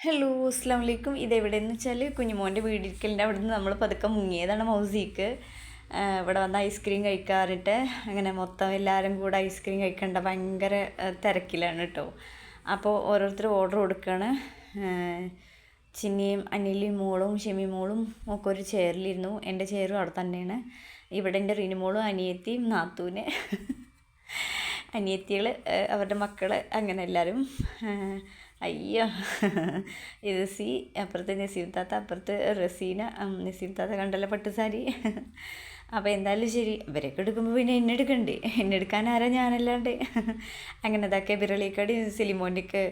Hello അസ്സാം വലൈക്കും. ഇതെവിടെയെന്ന് വെച്ചാൽ കുഞ്ഞുമോൻ്റെ വീടിരിക്കലിൻ്റെ അവിടെ നിന്ന് നമ്മൾ പതുക്കെ മുങ്ങിയതാണ് മൗസിക്ക്. ഇവിടെ വന്ന് ഐസ്ക്രീം കഴിക്കാറിട്ട് അങ്ങനെ മൊത്തം എല്ലാവരും കൂടെ ഐസ്ക്രീം കഴിക്കേണ്ട ഭയങ്കര തിരക്കിലാണ് കേട്ടോ. അപ്പോൾ ഓരോരുത്തർ ഓർഡർ കൊടുക്കുകയാണ്. ചിന്നിയും അനിലും മോളും ഷെമി മോളും ഒക്കെ ഒരു ചെയറിലിരുന്നു. എൻ്റെ ചെയറും അവിടെ തന്നെയാണ്. ഇവിടെ എൻ്റെ റിനുമോളും അനിയത്തിയും നാത്തൂന് അനിയത്തികൾ അവരുടെ മക്കൾ അങ്ങനെ എല്ലാവരും. അയ്യോ ഇത് അപ്പുറത്ത് നസീം താത്ത, അപ്പുറത്ത് റസീന. നസീം താത്ത കണ്ടല്ലോ പട്ടുസാരി. അപ്പോൾ എന്തായാലും ശരി, ഇവരൊക്കെ എടുക്കുമ്പോൾ പിന്നെ എന്നെ എടുക്കണ്ടേ, എന്നെ എടുക്കാൻ ആരാ ഞാനല്ലാണ്ട്. അങ്ങനെ ഇതൊക്കെ ബിരളിക്കടി സിലിമോൻ്റെക്ക്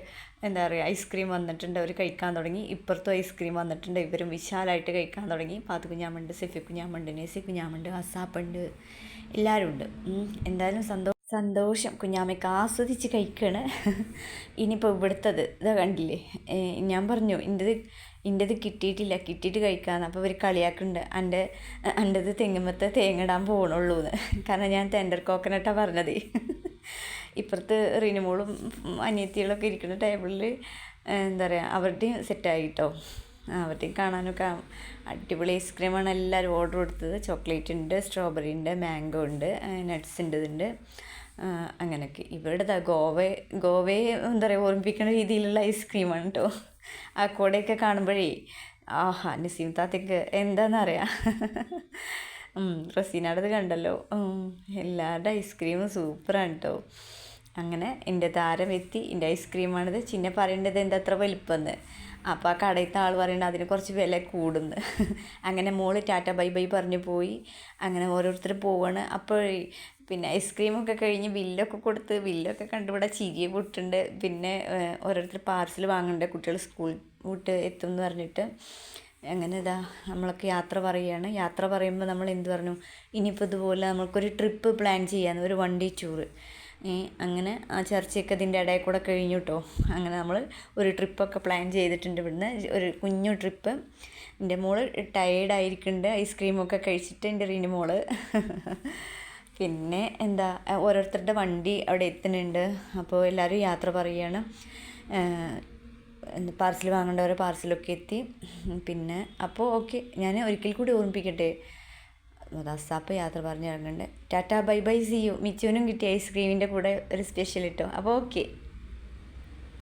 എന്താ പറയുക ഐസ്ക്രീം വന്നിട്ടുണ്ട്. അവർ കഴിക്കാൻ തുടങ്ങി. ഇപ്പുറത്തും ഐസ്ക്രീം വന്നിട്ടുണ്ട്. ഇവരും വിശാലമായിട്ട് കഴിക്കാൻ തുടങ്ങി. പാത്തു കുഞ്ഞാമുണ്ട്, സെഫി കുഞ്ഞാമുണ്ട്, നെസി കുഞ്ഞാമുണ്ട്, അസാപ്പുണ്ട്, എല്ലാവരും ഉണ്ട്. എന്തായാലും സന്തോഷം. കുഞ്ഞാമ്മയ്ക്ക് ആസ്വദിച്ച് കഴിക്കുകയാണ്. ഇനിയിപ്പോൾ ഇവിടുത്തത് ഇതാ കണ്ടില്ലേ, ഞാൻ പറഞ്ഞു എൻ്റെത് കിട്ടിയിട്ട് കഴിക്കാമെന്ന്. അപ്പോൾ ഇവർ കളിയാക്കുന്നുണ്ട്, എൻ്റെത് തെങ്ങുമ്പത്തെ തേങ്ങ ഇടാൻ പോകണുള്ളൂ എന്ന്. കാരണം ഞാൻ ടെൻഡർ കോക്കനട്ടാണ് പറഞ്ഞത്. ഇപ്പുറത്ത് റിനുമോളും അനിയത്തികളൊക്കെ ഇരിക്കുന്ന ടേബിളിൽ എന്താ പറയുക അവരുടെയും സെറ്റായിട്ടോ. അവരുടെയും കാണാനൊക്കെ അടിപൊളി ഐസ്ക്രീമാണ് എല്ലാവരും ഓർഡർ കൊടുത്തത്. ചോക്ലേറ്റ് ഉണ്ട്, സ്ട്രോബെറി ഉണ്ട്, മാംഗോ ഉണ്ട്, നട്ട്സിൻ്റെ ഇതുണ്ട്, അങ്ങനെയൊക്കെ. ഇവരുടെ ഗോവയെ എന്താ പറയുക ഓർമ്മിപ്പിക്കുന്ന രീതിയിലുള്ള ഐസ്ക്രീമാണ് കേട്ടോ. ആ കൂടെയൊക്കെ കാണുമ്പോഴേ ആഹാ, നസീം താത്തയ്ക്ക് എന്താണെന്നറിയാം. റസീനയുടേത് കണ്ടല്ലോ, എല്ലാവരുടെ ഐസ്ക്രീമും സൂപ്പറാണ് കേട്ടോ. അങ്ങനെ എൻ്റെ താരം എത്തി. എൻ്റെ ഐസ്ക്രീമാണിത്. ചിന്നെ പറയേണ്ടത് എന്താ അത്ര വലിപ്പമെന്ന്. അപ്പോൾ ആ കടയിലത്തെ ആൾ പറയുന്നത് അതിന് കുറച്ച് വില കൂടുന്നു. അങ്ങനെ മോള് ടാറ്റ ബൈ ബൈ പറഞ്ഞു പോയി. അങ്ങനെ ഓരോരുത്തർ പോവാണ്. അപ്പോൾ പിന്നെ ഐസ്ക്രീമൊക്കെ കഴിഞ്ഞ് ബില്ലൊക്കെ കൊടുത്ത്, ബില്ലൊക്കെ കണ്ടുപിടെ ചിരിയെ പൊട്ടുണ്ട്. പിന്നെ ഓരോരുത്തർ പാർസൽ വാങ്ങേണ്ട, കുട്ടികൾ സ്കൂൾ വിട്ട് എത്തും എന്ന് പറഞ്ഞിട്ട് അങ്ങനെ ഇതാ നമ്മളൊക്കെ യാത്ര പറയുകയാണ്. യാത്ര പറയുമ്പോൾ നമ്മൾ എന്ത് പറഞ്ഞു, ഇനിയിപ്പോൾ ഇതുപോലെ നമ്മൾക്കൊരു ട്രിപ്പ് പ്ലാൻ ചെയ്യാമെന്ന്, ഒരു 1 day ടൂറ്. അങ്ങനെ ആ ചർച്ചയൊക്കെ ഇതിൻ്റെ ഇടയിൽ കൂടെ കഴിഞ്ഞു കേട്ടോ. അങ്ങനെ നമ്മൾ ഒരു ട്രിപ്പൊക്കെ പ്ലാൻ ചെയ്തിട്ടുണ്ട്. ഇവിടുന്ന് ഒരു കുഞ്ഞു ട്രിപ്പ്. എൻ്റെ മോള് ടയേർഡായിരിക്കുന്നുണ്ട് ഐസ്ക്രീമൊക്കെ കഴിച്ചിട്ട്, എൻ്റെ റിനു മോള്. പിന്നെ എന്താ ഓരോരുത്തരുടെ വണ്ടി അവിടെ എത്തുന്നുണ്ട്. അപ്പോൾ എല്ലാവരും യാത്ര പറയുകയാണ്. പാർസൽ വാങ്ങേണ്ടവരെ പാർസലൊക്കെ എത്തി. പിന്നെ അപ്പോൾ ഓക്കെ, ഞാൻ ഒരിക്കൽ കൂടി ഓർമ്മിപ്പിക്കട്ടെ, അസാപ്പ് യാത്ര പറഞ്ഞ് ഇറങ്ങുന്നുണ്ട്. Tata bye bye, see you. മിച്ചുവിനും കിട്ടിയ ഐസ്ക്രീമിൻ്റെ കൂടെ ഒരു സ്പെഷ്യൽ ഇട്ടോ. അപ്പോൾ ഓക്കെ.